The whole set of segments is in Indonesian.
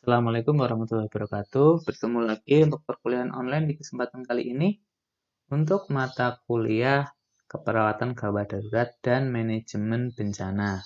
Assalamualaikum warahmatullahi wabarakatuh. Bertemu lagi untuk perkuliahan online di kesempatan kali ini untuk mata kuliah keperawatan gawat darurat dan manajemen bencana.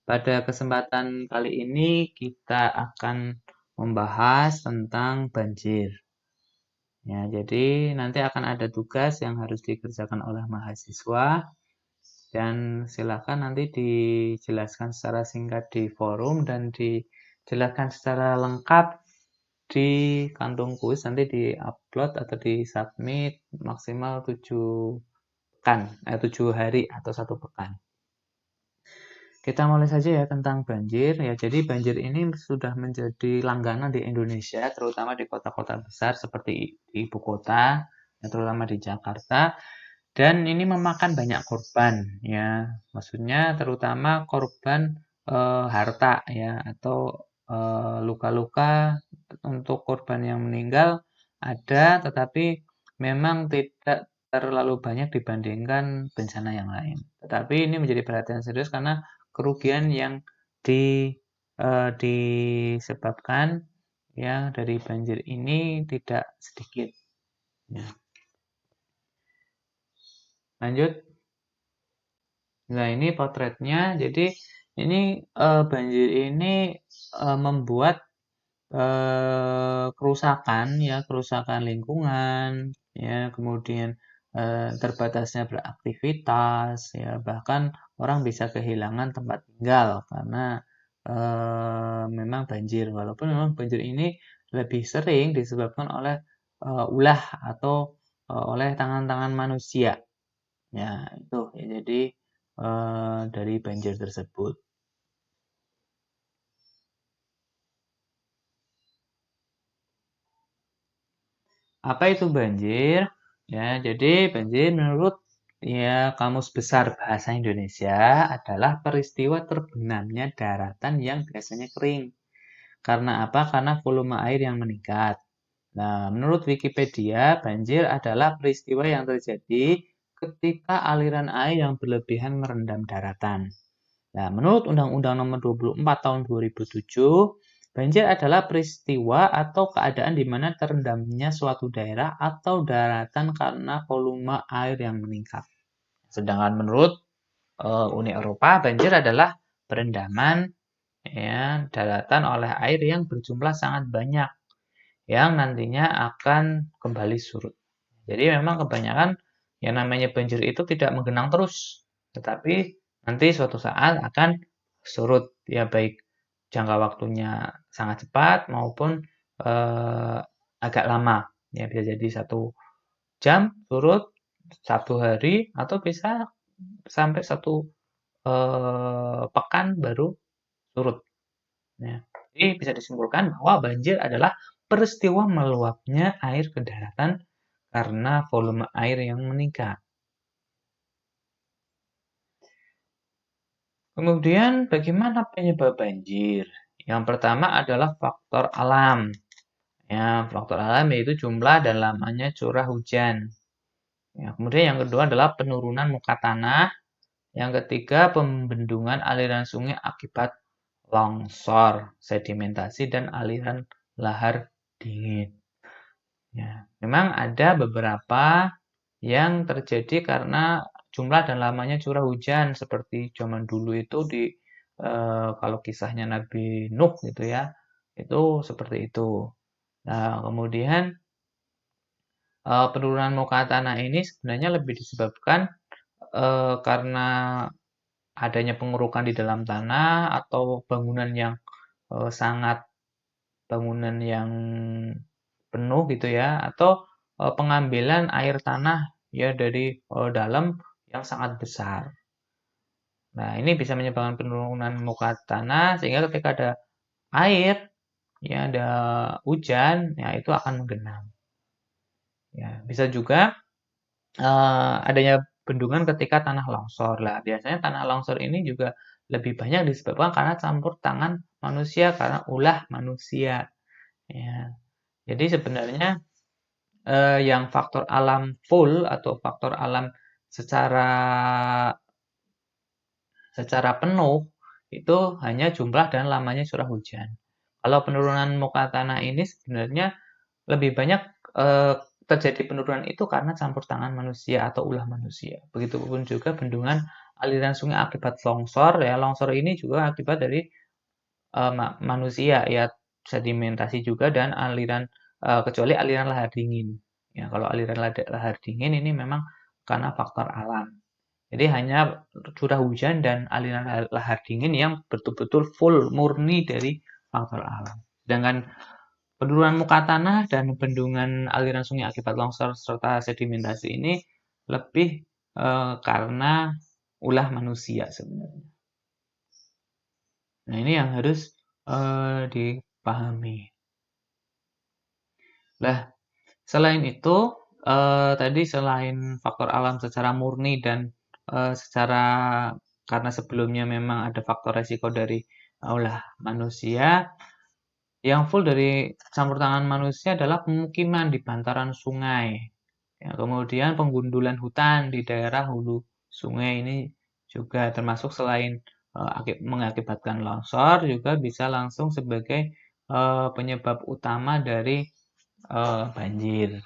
Pada kesempatan kali ini kita akan membahas tentang banjir. Ya, jadi nanti akan ada tugas yang harus dikerjakan oleh mahasiswa dan silakan nanti dijelaskan secara singkat di forum dan dijelaskan secara lengkap di kantung kuis, nanti di-upload atau di-submit maksimal 7 hari atau 1 pekan. Kita mulai saja ya tentang banjir. Ya, jadi banjir ini sudah menjadi langganan di Indonesia, terutama di kota-kota besar seperti di ibu kota, ya, terutama di Jakarta. Dan ini memakan banyak korban, ya. Maksudnya terutama korban harta, ya, atau luka-luka. Untuk korban yang meninggal ada, tetapi memang tidak terlalu banyak dibandingkan bencana yang lain. Tetapi ini menjadi perhatian serius karena kerugian yang disebabkan ya dari banjir ini tidak sedikit. Ya. Lanjut. Nah, ini potretnya. Jadi ini banjir ini membuat kerusakan lingkungan, ya, kemudian terbatasnya beraktivitas, ya, bahkan orang bisa kehilangan tempat tinggal karena memang banjir. Walaupun memang banjir ini lebih sering disebabkan oleh ulah atau oleh tangan-tangan manusia. Ya, itu ya, jadi dari banjir tersebut. Apa itu banjir? Ya, jadi banjir menurut ya Kamus Besar Bahasa Indonesia adalah peristiwa terbenamnya daratan yang biasanya kering. Karena apa? Karena volume air yang meningkat. Nah, menurut Wikipedia, banjir adalah peristiwa yang terjadi ketika aliran air yang berlebihan merendam daratan. Nah, menurut Undang-Undang Nomor 24 Tahun 2007, banjir adalah peristiwa atau keadaan di mana terendamnya suatu daerah atau daratan karena volume air yang meningkat. Sedangkan menurut Uni Eropa, banjir adalah perendaman ya, daratan oleh air yang berjumlah sangat banyak yang nantinya akan kembali surut. Jadi memang kebanyakan yang namanya banjir itu tidak menggenang terus, tetapi nanti suatu saat akan surut, ya, baik jangka waktunya sangat cepat maupun eh, agak lama, ya, bisa jadi 1 jam surut, 1 hari, atau bisa sampai 1 pekan baru surut, ya. Jadi bisa disimpulkan bahwa banjir adalah peristiwa meluapnya air ke daratan karena volume air yang meningkat. Kemudian bagaimana penyebab banjir? Yang pertama adalah faktor alam. Ya, faktor alam yaitu jumlah dan lamanya curah hujan. Ya, kemudian yang kedua adalah penurunan muka tanah. Yang ketiga, pembendungan aliran sungai akibat longsor, sedimentasi, dan aliran lahar dingin. Ya, memang ada beberapa yang terjadi karena jumlah dan lamanya curah hujan seperti zaman dulu itu kalau kisahnya Nabi Nuh gitu ya, itu seperti itu. Nah, kemudian penurunan muka tanah ini sebenarnya lebih disebabkan karena adanya pengerukan di dalam tanah atau sangat bangunan yang penuh gitu ya, atau pengambilan air tanah ya dari dalam yang sangat besar. Nah, ini bisa menyebabkan penurunan muka tanah sehingga ketika ada air, ya, ada hujan, ya, itu akan menggenang. Ya, bisa juga adanya bendungan ketika tanah longsor. Lah, biasanya tanah longsor ini juga lebih banyak disebabkan karena campur tangan manusia, karena ulah manusia. Ya. Jadi sebenarnya yang faktor alam full atau faktor alam secara secara penuh itu hanya jumlah dan lamanya curah hujan. Kalau penurunan muka tanah ini sebenarnya lebih banyak terjadi penurunan itu karena campur tangan manusia atau ulah manusia. Begitupun juga bendungan aliran sungai akibat longsor ya. Longsor ini juga akibat dari manusia ya, sedimentasi juga dan aliran kecuali aliran lahar dingin. Ya, kalau aliran lahar dingin ini memang karena faktor alam. Jadi hanya curah hujan dan aliran lahar dingin yang betul-betul full murni dari faktor alam. Sedangkan penurunan muka tanah dan bendungan aliran sungai akibat longsor serta sedimentasi ini lebih karena ulah manusia sebenarnya. Nah, ini yang harus dipahami. Nah, selain itu, tadi selain faktor alam secara murni dan secara karena sebelumnya memang ada faktor resiko dari ulah manusia, yang full dari campur tangan manusia adalah pemukiman di bantaran sungai. Ya, kemudian penggundulan hutan di daerah hulu sungai ini juga termasuk selain mengakibatkan longsor, juga bisa langsung sebagai penyebab utama dari banjir.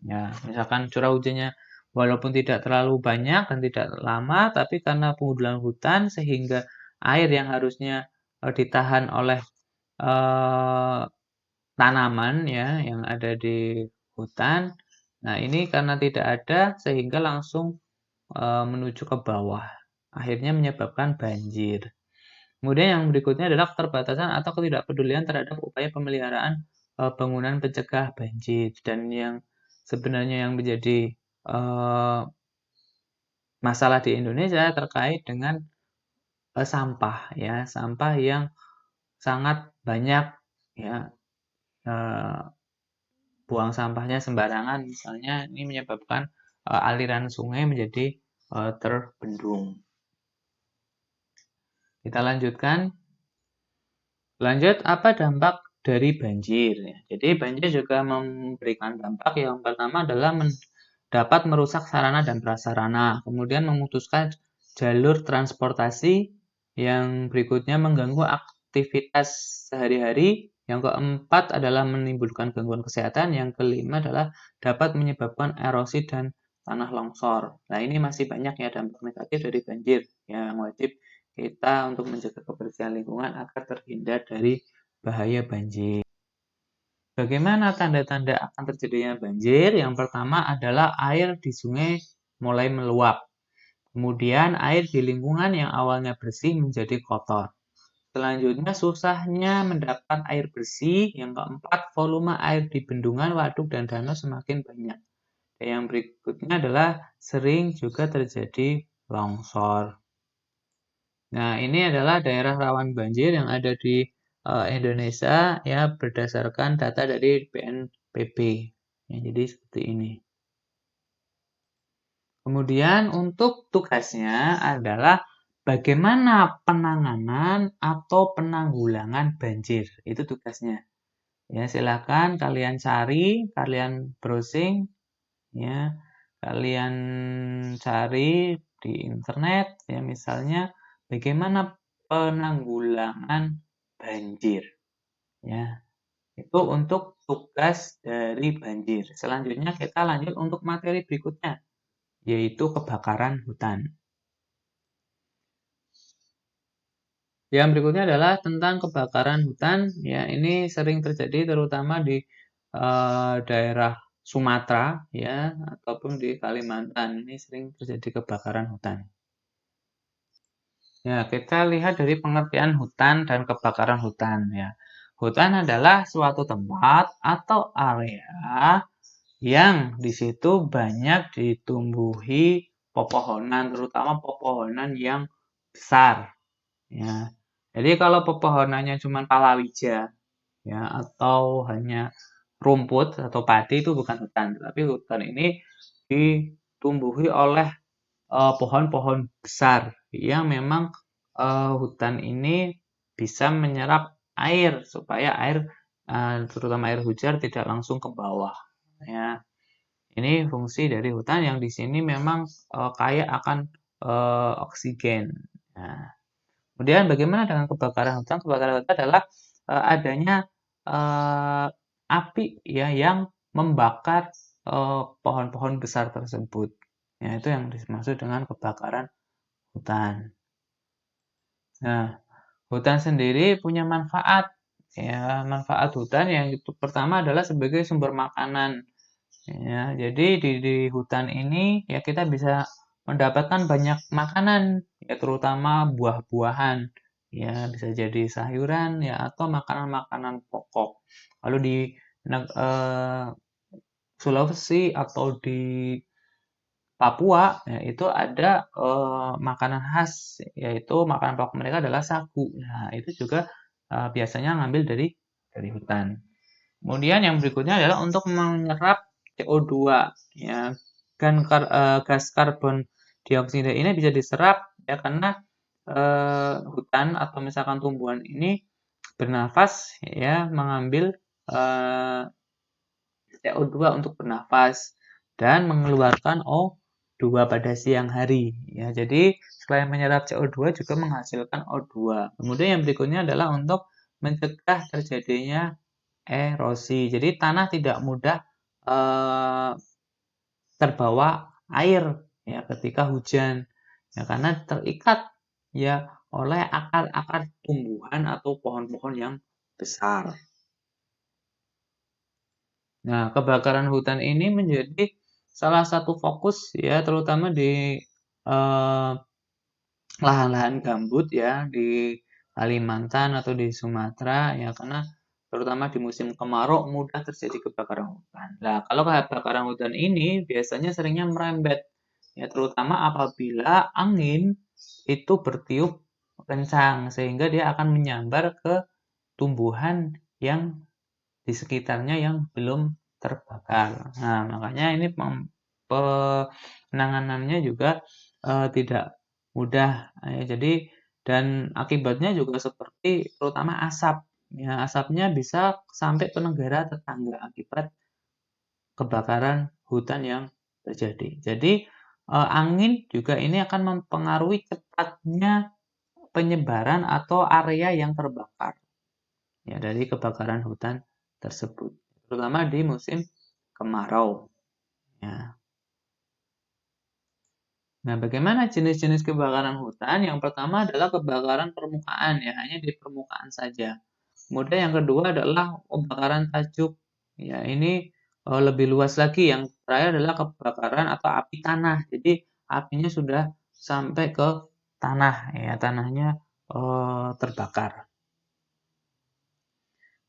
Ya, misalkan curah hujannya walaupun tidak terlalu banyak dan tidak lama, tapi karena penggundulan hutan sehingga air yang harusnya ditahan oleh eh, tanaman ya yang ada di hutan. Nah, ini karena tidak ada sehingga langsung menuju ke bawah. Akhirnya menyebabkan banjir. Kemudian yang berikutnya adalah keterbatasan atau ketidakpedulian terhadap upaya pemeliharaan bangunan pencegah banjir, dan yang sebenarnya yang menjadi masalah di Indonesia terkait dengan sampah ya, sampah yang sangat banyak ya, buang sampahnya sembarangan misalnya, ini menyebabkan aliran sungai menjadi terbendung. Kita lanjutkan. Lanjut, apa dampak dari banjir? Jadi banjir juga memberikan dampak. Yang pertama adalah dapat merusak sarana dan prasarana, kemudian memutuskan jalur transportasi, yang berikutnya mengganggu aktivitas sehari-hari, yang keempat adalah menimbulkan gangguan kesehatan, yang kelima adalah dapat menyebabkan erosi dan tanah longsor. Nah, ini masih banyak ya dampak negatif dari banjir yang wajib kita untuk menjaga kebersihan lingkungan agar terhindar dari bahaya banjir. Bagaimana tanda-tanda akan terjadinya banjir? Yang pertama adalah air di sungai mulai meluap. Kemudian air di lingkungan yang awalnya bersih menjadi kotor. Selanjutnya susahnya mendapat air bersih. Yang keempat, volume air di bendungan, waduk, dan danau semakin banyak. Dan yang berikutnya adalah sering juga terjadi longsor. Nah, ini adalah daerah rawan banjir yang ada di Indonesia ya, berdasarkan data dari BNPB. Ya, jadi seperti ini. Kemudian untuk tugasnya adalah bagaimana penanganan atau penanggulangan banjir. Itu tugasnya. Ya, silakan kalian cari, kalian browsing ya. Kalian cari di internet ya, misalnya bagaimana penanggulangan banjir ya. Itu untuk tugas dari banjir. Selanjutnya kita lanjut untuk materi berikutnya, yaitu kebakaran hutan. Yang berikutnya adalah tentang kebakaran hutan. Ya, ini sering terjadi terutama di daerah Sumatera ya, ataupun di Kalimantan. Ini sering terjadi kebakaran hutan. Ya, kita lihat dari pengertian hutan dan kebakaran hutan ya. Hutan adalah suatu tempat atau area yang di situ banyak ditumbuhi pepohonan, terutama pepohonan yang besar ya. Jadi kalau pepohonannya cuma palawija ya, atau hanya rumput atau padi, itu bukan hutan. Tapi hutan ini ditumbuhi oleh pohon-pohon besar yang memang hutan ini bisa menyerap air supaya air terutama air hujan tidak langsung ke bawah ya. Ini fungsi dari hutan yang di sini memang kaya akan oksigen. Nah, kemudian bagaimana dengan kebakaran hutan? Kebakaran hutan adalah adanya api ya yang membakar pohon-pohon besar tersebut. Ya, itu yang dimaksud dengan kebakaran hutan. Nah, hutan sendiri punya manfaat. Ya, manfaat hutan yang itu pertama adalah sebagai sumber makanan. Ya, jadi di hutan ini ya kita bisa mendapatkan banyak makanan, ya terutama buah-buahan. Ya, bisa jadi sayuran ya atau makanan-makanan pokok. Lalu di Sulawesi atau di Papua ya, itu ada makanan khas, yaitu makanan pokok mereka adalah sagu. Nah, itu juga biasanya ngambil dari hutan. Kemudian yang berikutnya adalah untuk menyerap CO2 ya. Gas karbon dioksida ini bisa diserap ya karena hutan atau misalkan tumbuhan ini bernafas ya mengambil eh, CO2 untuk bernafas dan mengeluarkan O2 pada siang hari ya. Jadi selain menyerap CO2 juga menghasilkan O2. Kemudian yang berikutnya adalah untuk mencegah terjadinya erosi. Jadi tanah tidak mudah terbawa air ya ketika hujan ya karena terikat ya oleh akar-akar tumbuhan atau pohon-pohon yang besar. Nah, kebakaran hutan ini menjadi salah satu fokus ya terutama di eh, lahan-lahan gambut ya di Kalimantan atau di Sumatera ya karena terutama di musim kemarau mudah terjadi kebakaran hutan. Nah, kalau kebakaran hutan ini biasanya seringnya merembet ya terutama apabila angin itu bertiup kencang sehingga dia akan menyambar ke tumbuhan yang di sekitarnya yang belum terbakar. Nah, makanya ini penanganannya juga tidak mudah. Ya, jadi dan akibatnya juga seperti terutama asap. Ya, asapnya bisa sampai ke negara tetangga akibat kebakaran hutan yang terjadi. Jadi angin juga ini akan mempengaruhi cepatnya penyebaran atau area yang terbakar ya dari kebakaran hutan tersebut, terutama di musim kemarau. Ya. Nah, bagaimana jenis-jenis kebakaran hutan? Yang pertama adalah kebakaran permukaan, ya hanya di permukaan saja. Kemudian yang kedua adalah kebakaran tajuk. Ya, ini lebih luas lagi. Yang terakhir adalah kebakaran atau api tanah. Jadi apinya sudah sampai ke tanah, ya tanahnya terbakar.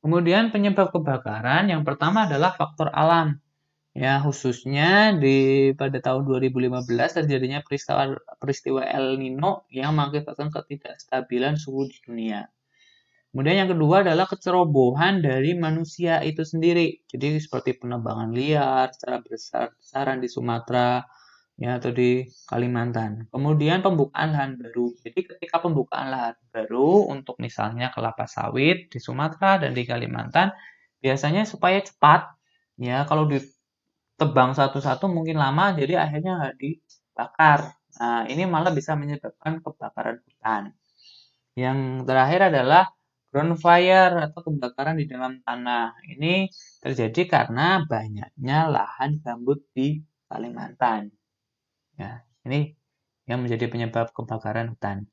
Kemudian penyebab kebakaran yang pertama adalah faktor alam. Ya, khususnya pada tahun 2015 terjadinya peristiwa El Nino yang mengakibatkan ketidakstabilan suhu di dunia. Kemudian yang kedua adalah kecerobohan dari manusia itu sendiri. Jadi seperti penebangan liar secara besar-besaran di Sumatera ya atau di Kalimantan. Kemudian pembukaan lahan baru. Jadi ketika pembukaan lahan baru untuk misalnya kelapa sawit di Sumatera dan di Kalimantan, biasanya supaya cepat ya kalau ditebang satu-satu mungkin lama jadi akhirnya nggak dibakar. Nah, ini malah bisa menyebabkan kebakaran hutan. Yang terakhir adalah ground fire atau kebakaran di dalam tanah. Ini terjadi karena banyaknya lahan gambut di Kalimantan. Ya, ini yang menjadi penyebab kebakaran hutan.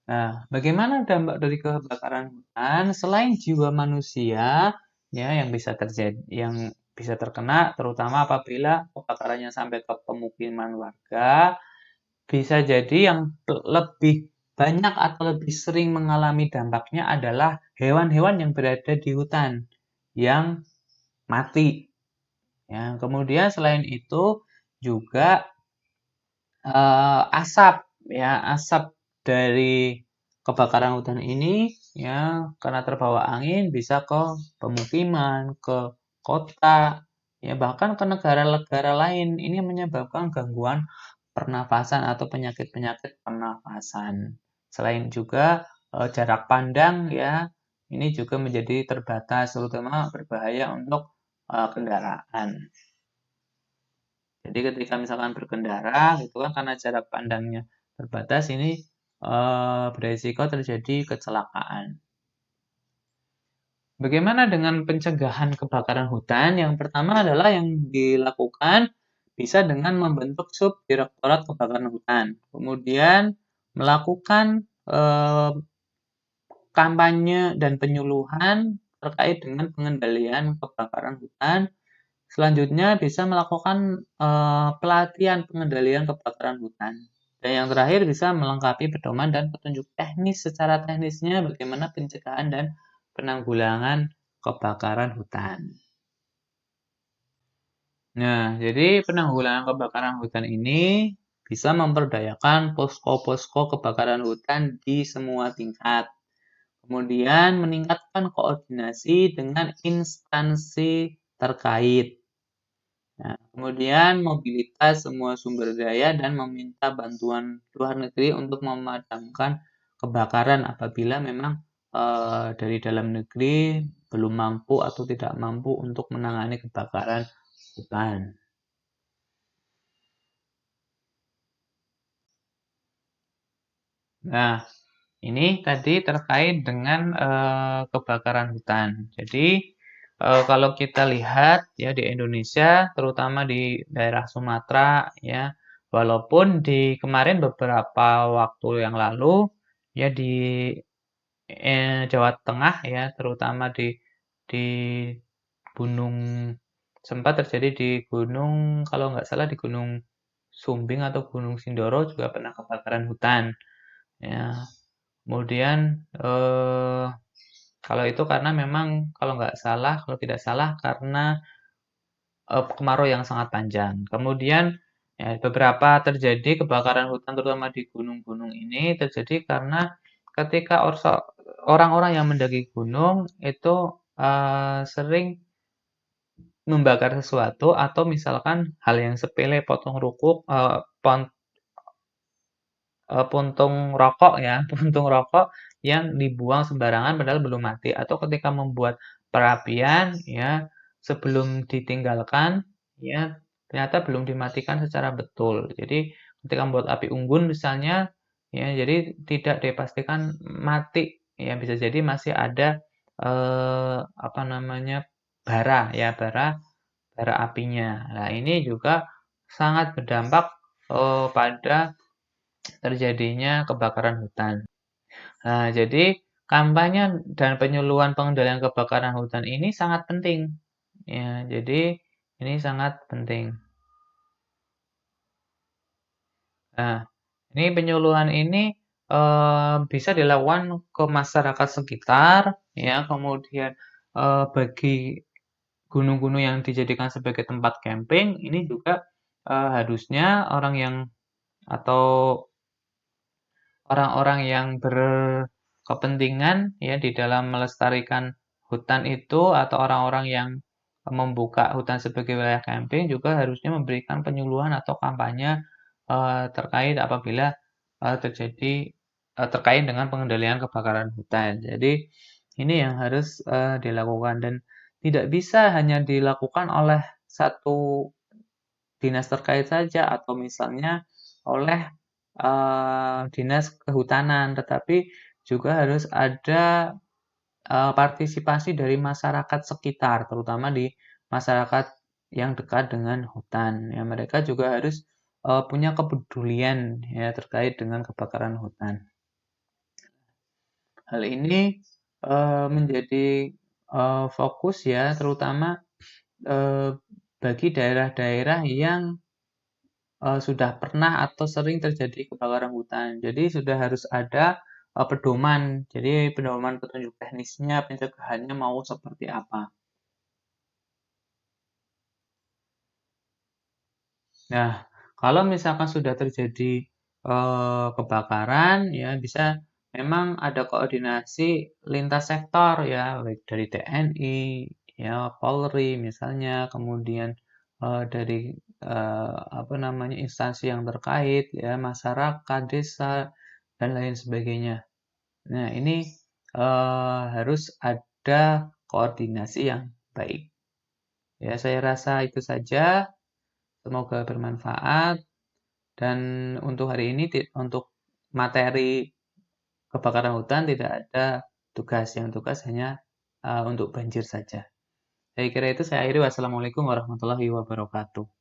Nah, bagaimana dampak dari kebakaran hutan selain jiwa manusia ya yang bisa terjadi yang bisa terkena terutama apabila kebakarannya sampai ke pemukiman warga, bisa jadi yang lebih banyak atau lebih sering mengalami dampaknya adalah hewan-hewan yang berada di hutan yang mati. Ya, kemudian selain itu juga asap ya asap dari kebakaran hutan ini ya karena terbawa angin bisa ke pemukiman, ke kota, ya bahkan ke negara-negara lain. Ini menyebabkan gangguan pernafasan atau penyakit-penyakit pernafasan. Selain juga jarak pandang ya ini juga menjadi terbatas terutama berbahaya untuk kendaraan. Jadi ketika misalkan berkendara gitu kan karena jarak pandangnya terbatas ini beresiko terjadi kecelakaan. Bagaimana dengan pencegahan kebakaran hutan? Yang pertama adalah yang dilakukan bisa dengan membentuk subdirektorat kebakaran hutan. Kemudian melakukan kampanye dan penyuluhan terkait dengan pengendalian kebakaran hutan. Selanjutnya bisa melakukan pelatihan pengendalian kebakaran hutan. Dan yang terakhir bisa melengkapi pedoman dan petunjuk teknis secara teknisnya bagaimana pencegahan dan penanggulangan kebakaran hutan. Nah, jadi penanggulangan kebakaran hutan ini bisa memperdayakan posko-posko kebakaran hutan di semua tingkat. Kemudian meningkatkan koordinasi dengan instansi terkait. Nah, kemudian mobilitas semua sumber daya dan meminta bantuan luar negeri untuk memadamkan kebakaran apabila memang dari dalam negeri belum mampu atau tidak mampu untuk menangani kebakaran hutan. Nah, ini tadi terkait dengan kebakaran hutan. Jadi kalau kita lihat ya di Indonesia, terutama di daerah Sumatera ya, walaupun di kemarin beberapa waktu yang lalu ya di Jawa Tengah ya, terutama di gunung sempat terjadi di gunung kalau nggak salah di Gunung Sumbing atau Gunung Sindoro juga pernah kebakaran hutan ya. Kemudian kalau itu karena memang kalau nggak salah, kalau tidak salah karena kemarau yang sangat panjang. Kemudian ya, beberapa terjadi kebakaran hutan terutama di gunung-gunung ini terjadi karena ketika orang-orang yang mendaki gunung itu sering membakar sesuatu atau misalkan hal yang sepele potong rukuk, puntung rokok ya, puntung rokok yang dibuang sembarangan padahal belum mati atau ketika membuat perapian ya sebelum ditinggalkan ya ternyata belum dimatikan secara betul. Jadi ketika membuat api unggun misalnya ya jadi tidak dipastikan mati ya bisa jadi masih ada apa namanya bara apinya. Nah, ini juga sangat berdampak pada terjadinya kebakaran hutan. Nah, jadi kampanye dan penyuluhan pengendalian kebakaran hutan ini sangat penting. Ya, jadi ini sangat penting. Nah, ini penyuluhan ini bisa dilakukan ke masyarakat sekitar, ya, kemudian bagi gunung-gunung yang dijadikan sebagai tempat camping, ini juga harusnya orang yang atau orang-orang yang berkepentingan ya di dalam melestarikan hutan itu atau orang-orang yang membuka hutan sebagai wilayah camping juga harusnya memberikan penyuluhan atau kampanye terkait apabila terjadi terkait dengan pengendalian kebakaran hutan. Jadi ini yang harus dilakukan dan tidak bisa hanya dilakukan oleh satu dinas terkait saja atau misalnya oleh dinas kehutanan, tetapi juga harus ada partisipasi dari masyarakat sekitar, terutama di masyarakat yang dekat dengan hutan. Ya, mereka juga harus punya kepedulian ya terkait dengan kebakaran hutan. Hal ini menjadi fokus ya, terutama eh, bagi daerah-daerah yang sudah pernah atau sering terjadi kebakaran hutan. Jadi sudah harus ada pedoman. Jadi pedoman petunjuk teknisnya, pencegahannya mau seperti apa. Nah, kalau misalkan sudah terjadi kebakaran, ya bisa memang ada koordinasi lintas sektor ya, baik dari TNI, ya Polri misalnya, kemudian dari apa namanya instansi yang terkait, ya masyarakat, desa dan lain sebagainya. Nah, ini harus ada koordinasi yang baik. Ya, saya rasa itu saja. Semoga bermanfaat. Dan untuk hari ini, untuk materi kebakaran hutan tidak ada tugas. Yang tugas hanya untuk banjir saja. Saya kira itu saya akhiri. Wassalamualaikum warahmatullahi wabarakatuh.